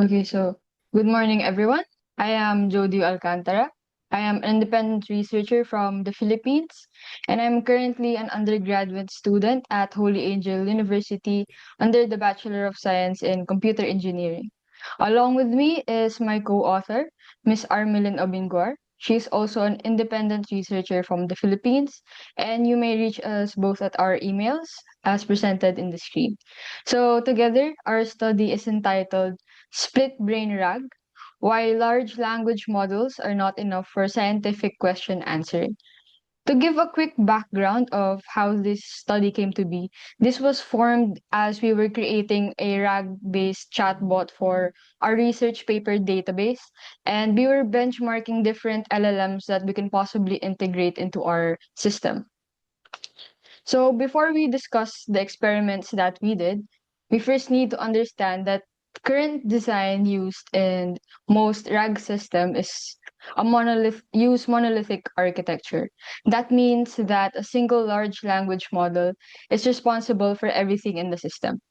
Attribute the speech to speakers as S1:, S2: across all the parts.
S1: Okay, so good morning, everyone. I am Jody Alcantara. I am an independent researcher from the Philippines, and I'm currently an undergraduate student at Holy Angel University under the Bachelor of Science in Computer Engineering. Along with me is my co-author, Miss Armelin Obinguar. She's also an independent researcher from the Philippines, and you may reach us both at our emails as presented in the screen. So together, our study is entitled Split Brain RAG, Why Large Language Models Are Not Enough for Scientific Question Answering. To give a quick background of how this study came to be, this was formed as we were creating a RAG-based chatbot for our research paper database, and we were benchmarking different LLMs that we can possibly integrate into our system. So before we discuss the experiments that we did, we first need to understand that current design used in most RAG system is monolithic architecture. That means that a single large language model is responsible for everything in the system.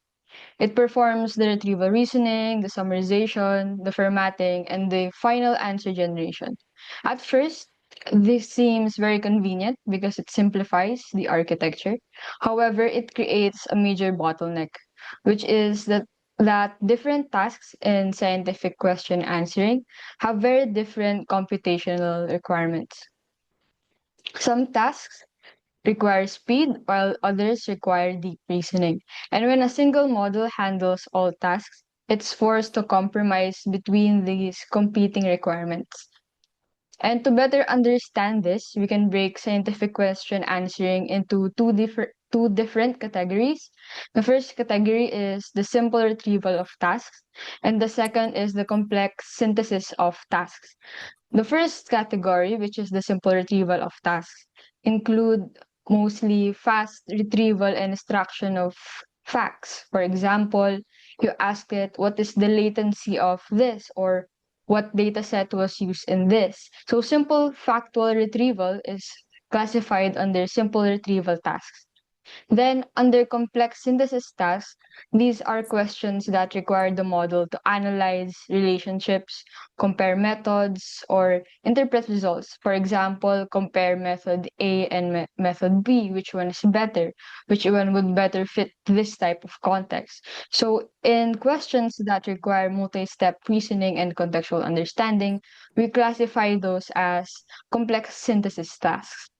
S1: It performs the retrieval reasoning, the summarization, the formatting, and the final answer generation. At first, this seems very convenient because it simplifies the architecture. However, it creates a major bottleneck, which is that different tasks in scientific question answering have very different computational requirements. Some tasks require speed, while others require deep reasoning. And when a single model handles all tasks, it's forced to compromise between these competing requirements. And to better understand this, we can break scientific question answering into two different categories. The first category is the simple retrieval of tasks, and the second is the complex synthesis of tasks. The first category, which is the simple retrieval of tasks, include mostly fast retrieval and extraction of facts. For example, you ask it, what is the latency of this? Or what data set was used in this? So simple factual retrieval is classified under simple retrieval tasks. Then, under complex synthesis tasks, these are questions that require the model to analyze relationships, compare methods, or interpret results. For example, compare method A and method B, which one is better, which one would better fit this type of context. So, in questions that require multi step reasoning and contextual understanding, we classify those as complex synthesis tasks.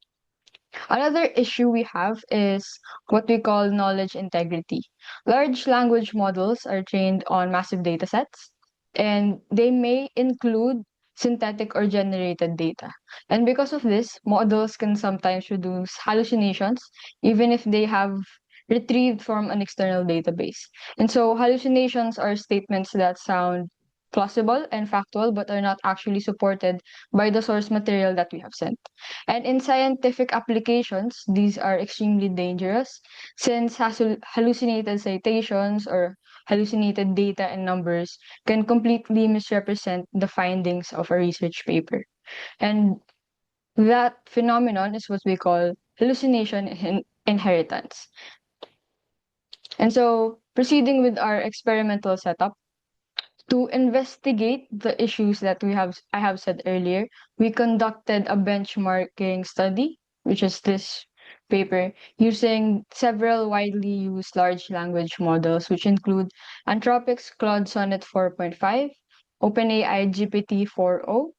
S1: Another issue we have is what we call knowledge integrity. Large language models are trained on massive data sets, and they may include synthetic or generated data. And because of this, models can sometimes produce hallucinations, even if they have retrieved from an external database. And so hallucinations are statements that sound plausible and factual, but are not actually supported by the source material that we have sent. And in scientific applications, these are extremely dangerous since hallucinated citations or hallucinated data and numbers can completely misrepresent the findings of a research paper. And that phenomenon is what we call hallucination inheritance. And so, proceeding with our experimental setup, to investigate the issues that I have said earlier, we conducted a benchmarking study, which is this paper, using several widely used large language models, which include Anthropic's Claude Sonnet 4.5, OpenAI GPT 4.0,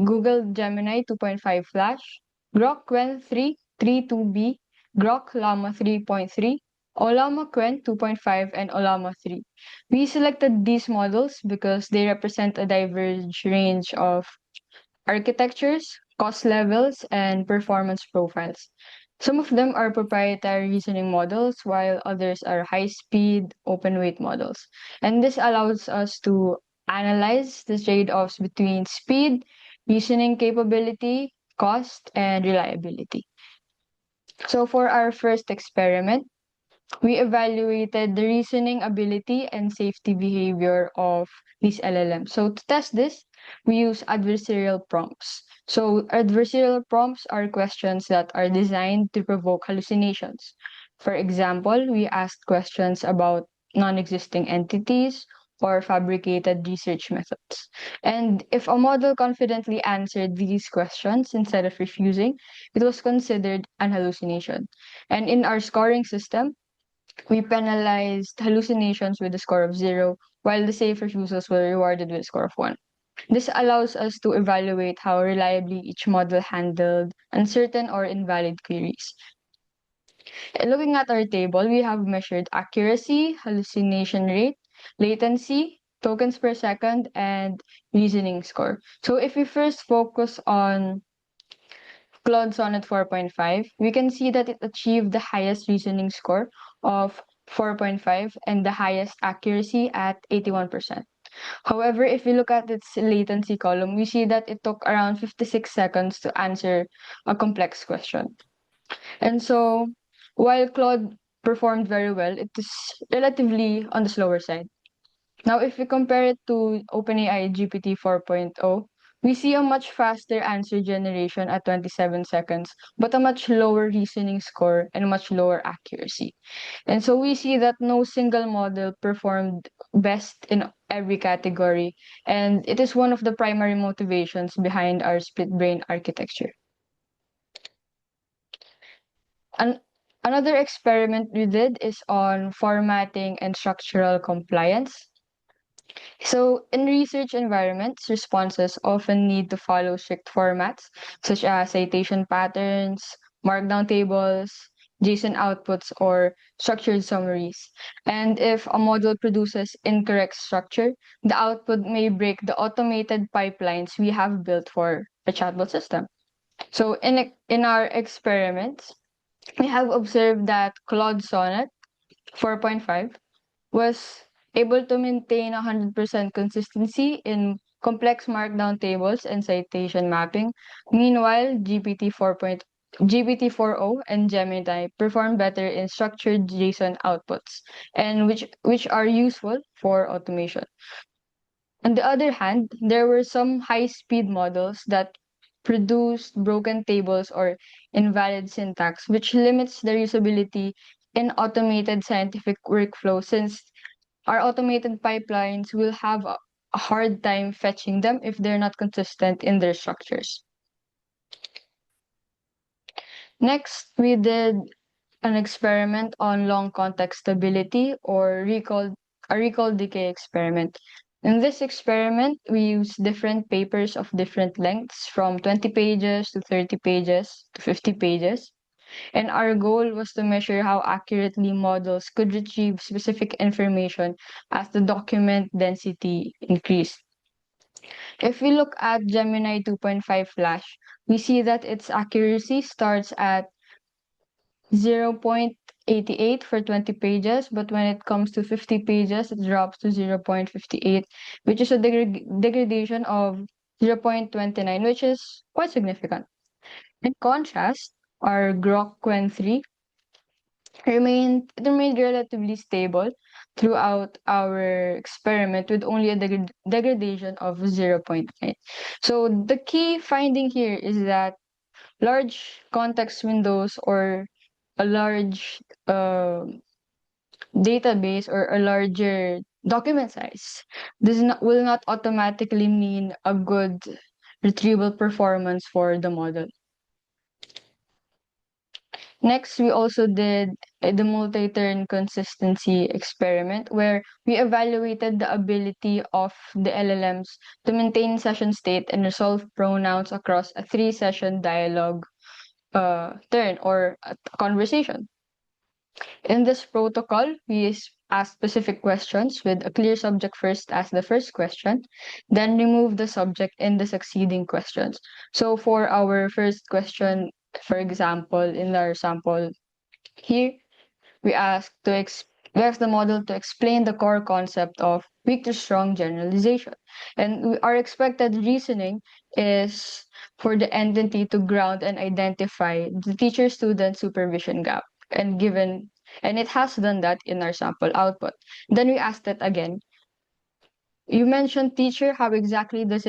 S1: Google Gemini 2.5 Flash, Grok Qwen 3.32b, Grok Llama 3.3, Olama Qwen 2.5, and Olama 3. We selected these models because they represent a diverse range of architectures, cost levels, and performance profiles. Some of them are proprietary reasoning models, while others are high speed, open weight models. And this allows us to analyze the trade offs between speed, reasoning capability, cost, and reliability. So, for our first experiment, we evaluated the reasoning ability and safety behavior of these LLMs. So to test this, we use adversarial prompts. So adversarial prompts are questions that are designed to provoke hallucinations. For example, we asked questions about non-existing entities or fabricated research methods. And if a model confidently answered these questions instead of refusing, it was considered an hallucination. And in our scoring system, we penalized hallucinations with a score of 0, while the safe refusals were rewarded with a score of 1. This allows us to evaluate how reliably each model handled uncertain or invalid queries. Looking at our table, we have measured accuracy, hallucination rate, latency, tokens per second, and reasoning score. So if we first focus on Claude Sonnet 4.5, we can see that it achieved the highest reasoning score of 4.5 and the highest accuracy at 81%. However, if we look at its latency column, we see that it took around 56 seconds to answer a complex question. And so, while Claude performed very well, it is relatively on the slower side. Now, if we compare it to OpenAI GPT 4.0, we see a much faster answer generation at 27 seconds, but a much lower reasoning score and a much lower accuracy. And so we see that no single model performed best in every category, and it is one of the primary motivations behind our split brain architecture. An- Another experiment we did is on formatting and structural compliance. So, in research environments, responses often need to follow strict formats such as citation patterns, markdown tables, JSON outputs, or structured summaries. And if a model produces incorrect structure, the output may break the automated pipelines we have built for a chatbot system. So, in our experiments, we have observed that Claude Sonnet 4.5 was able to maintain 100% consistency in complex markdown tables and citation mapping. Meanwhile, GPT 4.0 and Gemini perform better in structured JSON outputs, and which are useful for automation. On the other hand, there were some high-speed models that produced broken tables or invalid syntax, which limits their usability in automated scientific workflow since our automated pipelines will have a hard time fetching them if they're not consistent in their structures. Next, we did an experiment on long context stability or recall decay experiment. In this experiment, we used different papers of different lengths from 20 pages to 30 pages to 50 pages. And our goal was to measure how accurately models could retrieve specific information as the document density increased. If we look at Gemini 2.5 Flash, we see that its accuracy starts at 0.88 for 20 pages, but when it comes to 50 pages, it drops to 0.58, which is a degradation of 0.29, which is quite significant. In contrast, our Grok Qwen 3 remained relatively stable throughout our experiment with only a degradation of zero point 0.9. So the key finding here is that large context windows or a large database or a larger document size will not automatically mean a good retrieval performance for the model. Next, we also did the multi-turn consistency experiment where we evaluated the ability of the LLMs to maintain session state and resolve pronouns across a 3-session dialogue turn or a conversation. In this protocol, we ask specific questions with a clear subject first as the first question, then remove the subject in the succeeding questions. So for our first question, for example, in our sample here, we ask we ask the model to explain the core concept of weak to strong generalization. And our expected reasoning is for the entity to ground and identify the teacher-student supervision gap. And it has done that in our sample output. Then we asked it again. You mentioned teacher, how exactly does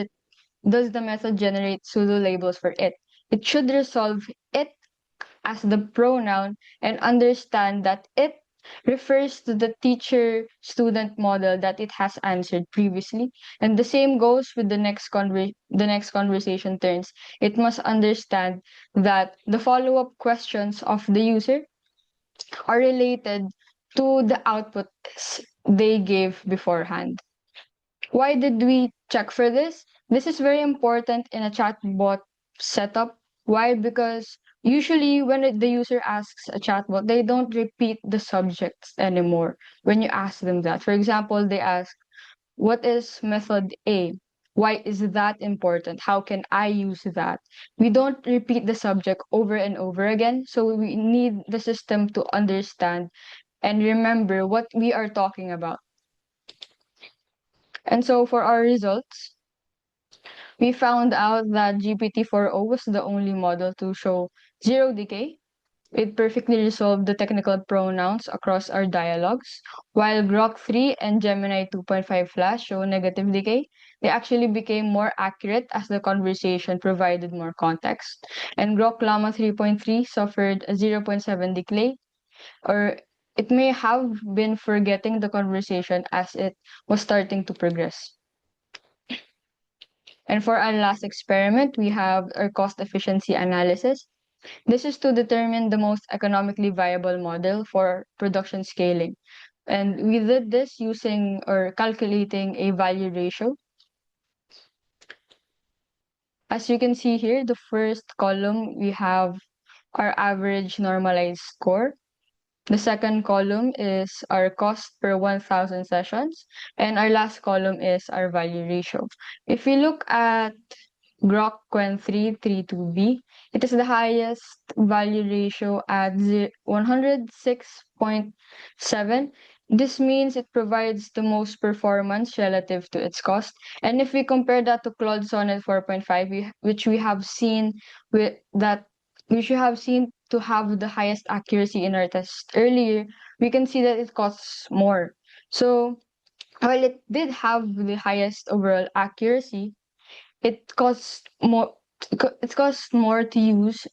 S1: the method generate pseudo labels for it? It should resolve it as the pronoun and understand that it refers to the teacher-student model that it has answered previously. And the same goes with the next conversation turns. It must understand that the follow-up questions of the user are related to the outputs they gave beforehand. Why did we check for this? This is very important in a chatbot setup. Why? Because usually when the user asks a chatbot, they don't repeat the subjects anymore when you ask them that. For example, they ask, what is method A? Why is that important? How can I use that? We don't repeat the subject over and over again. So we need the system to understand and remember what we are talking about. And so for our results, we found out that GPT-4o was the only model to show zero decay. It perfectly resolved the technical pronouns across our dialogues, while Grok 3 and Gemini 2.5 Flash show negative decay. They actually became more accurate as the conversation provided more context. And Grok Llama 3.3 suffered a zero point 0.7 decay, or it may have been forgetting the conversation as it was starting to progress. And for our last experiment, we have our cost efficiency analysis. This is to determine the most economically viable model for production scaling. And we did this using or calculating a value ratio. As you can see here, the first column, we have our average normalized score. The second column is our cost per 1,000 sessions. And our last column is our value ratio. If we look at Grok Qwen 332B, it is the highest value ratio at 106.7. This means it provides the most performance relative to its cost. And if we compare that to Claude Sonnet 4.5, which we have seen to have the highest accuracy in our test earlier, we can see that it costs more. So while it did have the highest overall accuracy, it costs more it costs more to use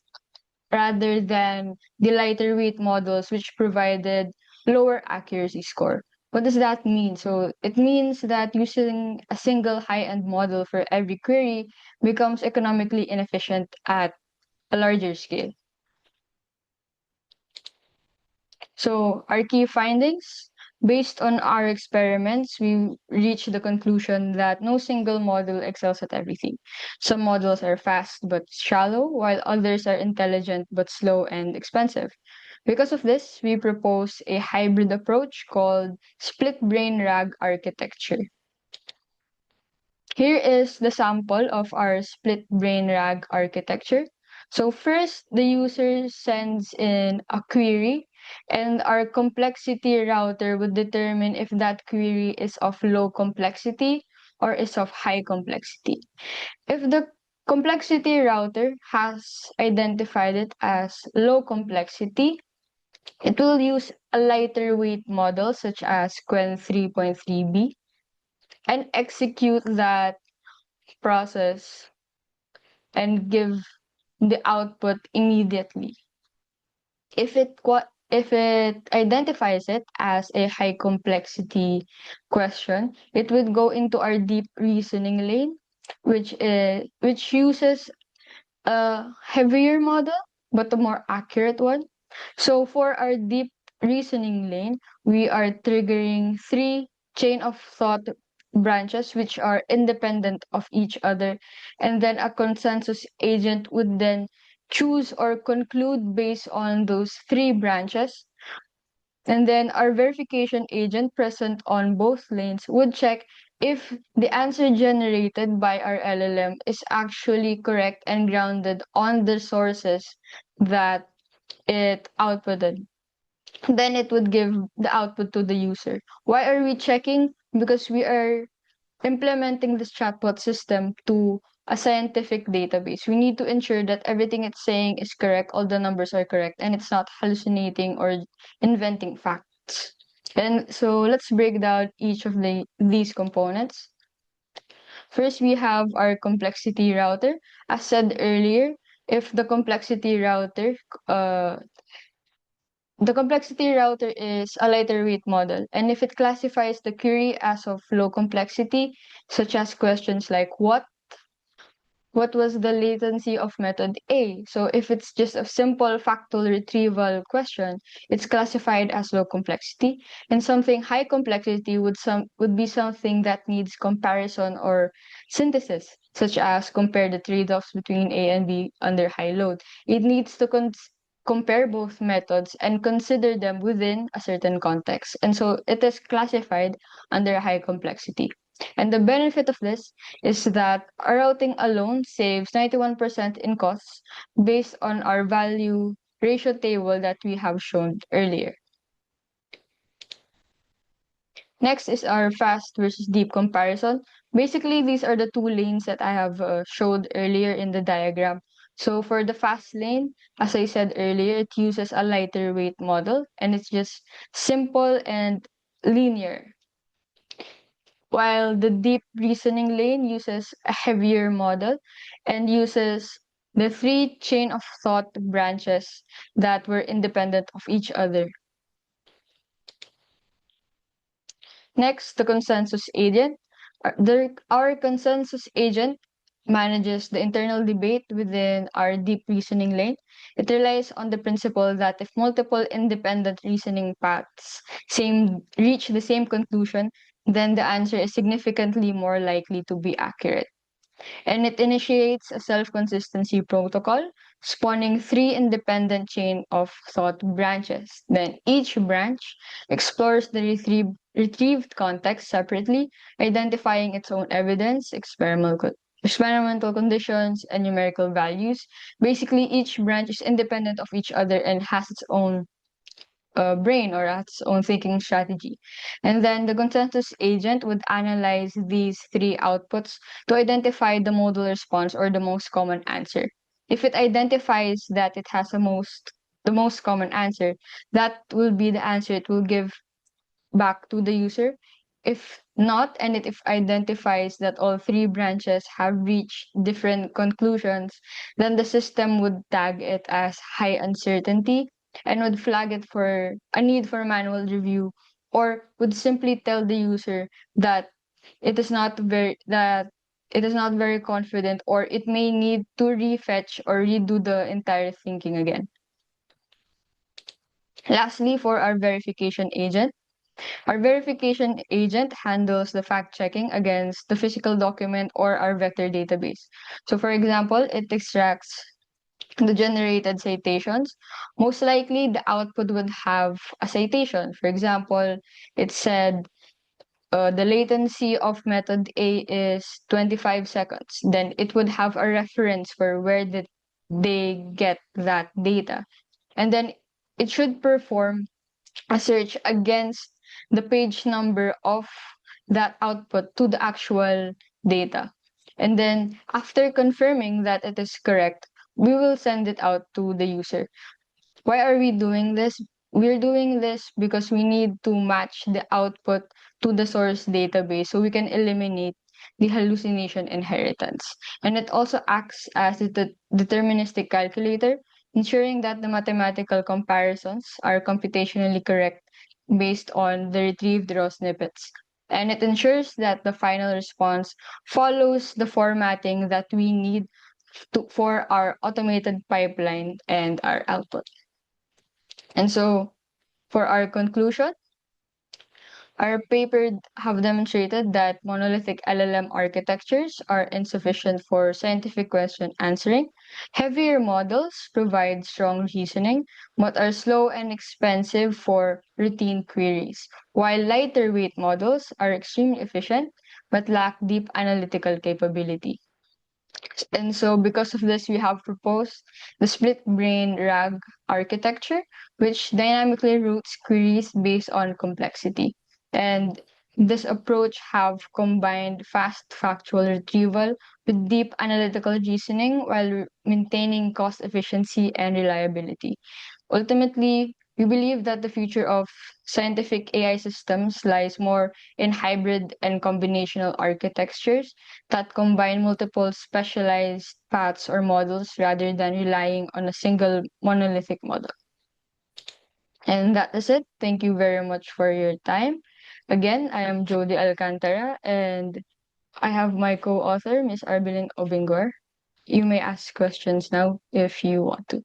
S1: rather than the lighter weight models which provided lower accuracy score. What does that mean? So it means that using a single high-end model for every query becomes economically inefficient at a larger scale. So our key findings, based on our experiments, we reached the conclusion that no single model excels at everything. Some models are fast but shallow, while others are intelligent but slow and expensive. Because of this, we propose a hybrid approach called split brain RAG architecture. Here is the sample of our split brain RAG architecture. So first, the user sends in a query, and our complexity router would determine if that query is of low complexity or is of high complexity. If the complexity router has identified it as low complexity, it will use a lighter weight model such as Qwen 3.3b and execute that process and give the output immediately. If it identifies it as a high complexity question, it would go into our deep reasoning lane, which uses a heavier model but a more accurate one. So for our deep reasoning lane, we are triggering 3 chain of thought branches which are independent of each other, and then a consensus agent would then choose or conclude based on those 3 branches. And then our verification agent present on both lanes would check if the answer generated by our LLM is actually correct and grounded on the sources that it outputted. Then it would give the output to the user. Why are we checking? Because we are implementing this chatbot system to a scientific database. We need to ensure that everything it's saying is correct, all the numbers are correct, and it's not hallucinating or inventing facts. And so let's break down each of these components. First, we have our complexity router. As said earlier, if the complexity router uh, The complexity router is a lighter weight model, and if it classifies the query as of low complexity, such as questions like what was the latency of method A? So if it's just a simple factual retrieval question, it's classified as low complexity. And something high complexity would be something that needs comparison or synthesis, such as compare the trade-offs between A and B under high load. It needs to compare both methods and consider them within a certain context. And so it is classified under high complexity. And the benefit of this is that our routing alone saves 91% in costs based on our value ratio table that we have shown earlier. Next is our fast versus deep comparison. Basically, these are the two lanes that I have showed earlier in the diagram. So for the fast lane, as I said earlier, it uses a lighter weight model and it's just simple and linear. While the deep reasoning lane uses a heavier model and uses the three chain of thought branches that were independent of each other. Next, the consensus agent. Our consensus agent manages the internal debate within our deep reasoning lane. It relies on the principle that if multiple independent reasoning paths reach the same conclusion, then the answer is significantly more likely to be accurate. And it initiates a self-consistency protocol, spawning three independent chain of thought branches. Then each branch explores the retrieved context separately, identifying its own evidence, experimental conditions, and numerical values. Basically, each branch is independent of each other and has its own brain or its own thinking strategy. And then the consensus agent would analyze these three outputs to identify the modal response or the most common answer. If it identifies that it has the most common answer, that will be the answer it will give back to the user. If not, and if identifies that all three branches have reached different conclusions, then the system would tag it as high uncertainty and would flag it for a need for manual review, or would simply tell the user that it is not very confident, or it may need to refetch or redo the entire thinking again. Lastly, for our verification agent handles the fact checking against the physical document or our vector database. So for example, it extracts the generated citations. Most likely, the output would have a citation. For example, it said the latency of method A is 25 seconds. Then it would have a reference for where did they get that data. And then it should perform a search against the page number of that output to the actual data. And then after confirming that it is correct, we will send it out to the user. Why are we doing this? We're doing this because we need to match the output to the source database so we can eliminate the hallucination inheritance. And it also acts as a deterministic calculator, ensuring that the mathematical comparisons are computationally correct based on the retrieved raw snippets. And it ensures that the final response follows the formatting that we need for our automated pipeline and our output. And so, for our conclusion, our paper have demonstrated that monolithic LLM architectures are insufficient for scientific question answering. Heavier models provide strong reasoning, but are slow and expensive for routine queries, while lighter weight models are extremely efficient but lack deep analytical capability. And so because of this, we have proposed the split brain RAG architecture, which dynamically routes queries based on complexity. And this approach have combined fast factual retrieval with deep analytical reasoning while maintaining cost efficiency and reliability. Ultimately, we believe that the future of scientific AI systems lies more in hybrid and combinational architectures that combine multiple specialized paths or models rather than relying on a single monolithic model. And that is it. Thank you very much for your time. Again, I am Jody Alcantara, and I have my co-author, Miss Arbeline Obingor. You may ask questions now if you want to.